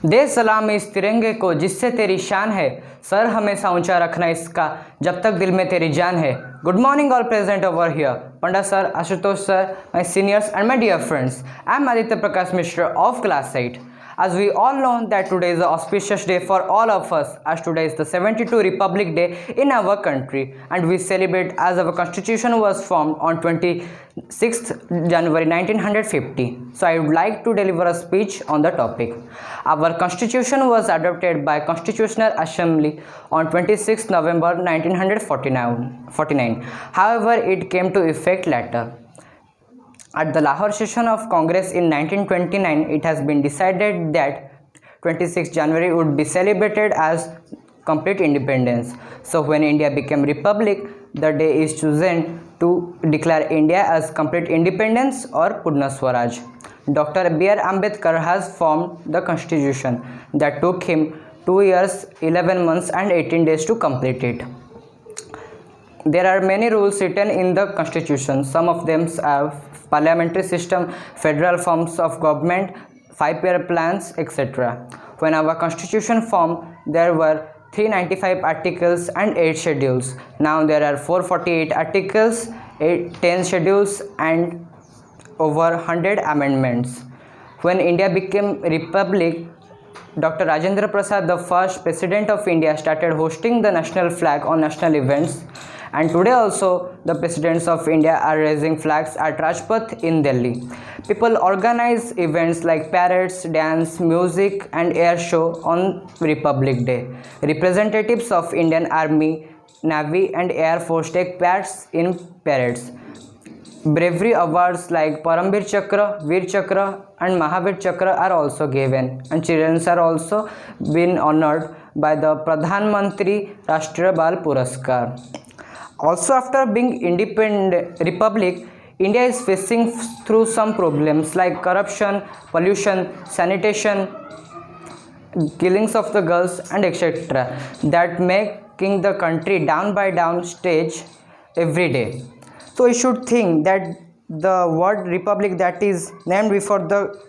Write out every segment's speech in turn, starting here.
दे सलाम इस तिरंगे को जिससे तेरी शान है, सर हमेशा ऊंचा रखना इसका जब तक दिल में तेरी जान है। Good morning all present over here, Panda sir, Ashutosh sir, my seniors and my dear friends. I am Aditya Prakash Mishra of class 8. As we all know that today is an auspicious day for all of us, as today is the 72 Republic Day in our country, and we celebrate as our constitution was formed on 26th January 1950. So I would like to deliver a speech on the topic. Our constitution was adopted by Constitutional Assembly on 26th November 1949. However, it came to effect later. At the Lahore session of Congress in 1929, it has been decided that 26 January would be celebrated as complete independence. So when India became republic, the day is chosen to declare India as complete independence or Purna Swaraj. Dr. B.R. Ambedkar has formed the constitution that took him 2 years, 11 months and 18 days to complete it. There are many rules written in the constitution. Some of them are parliamentary system, federal forms of government, 5-year plans, etc. When our constitution formed, there were 395 articles and 8 schedules. Now there are 448 articles, 10 schedules and over 100 amendments. When India became republic, Dr. Rajendra Prasad, the first president of India, started hosting the national flag on national events. And today also the presidents of India are raising flags at Rajpath in Delhi. People organize events like parades, dance, music and air show on Republic Day. Representatives of Indian Army, Navy and Air Force take parts in parades. Bravery awards like Paramveer Chakra, Veer Chakra and Mahavir Chakra are also given, and children are also been honored by the Pradhan Mantri Rashtriya Bal Puraskar. Also, after being independent republic, India is facing through some problems like corruption, pollution, sanitation, killings of the girls and etc. that making the country down by down stage every day. So we should think that the word republic that is named before the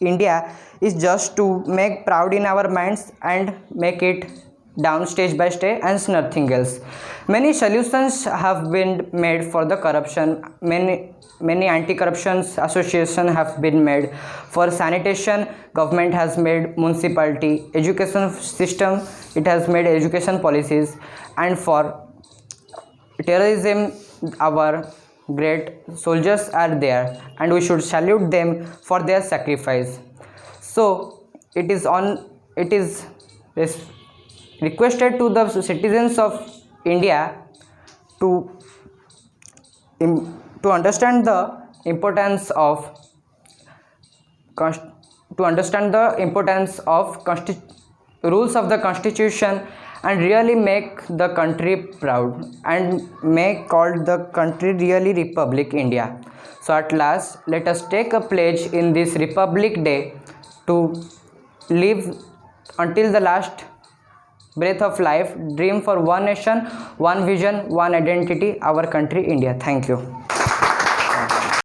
India is just to make proud in our minds and make it down stage by stage and nothing else. Many solutions have been made for the corruption. Many anti-corruption associations have been made. For sanitation, government has made municipality. Education system, it has made education policies. And for terrorism, our great soldiers are there and we should salute them for their sacrifice. So it is requested to the citizens of India to understand the importance of rules of the constitution and really make the country proud and make called the country really Republic India. So at last, let us take a pledge in this Republic Day to live until the last breath of life, dream for one nation, one vision, one identity, our country India. Thank you.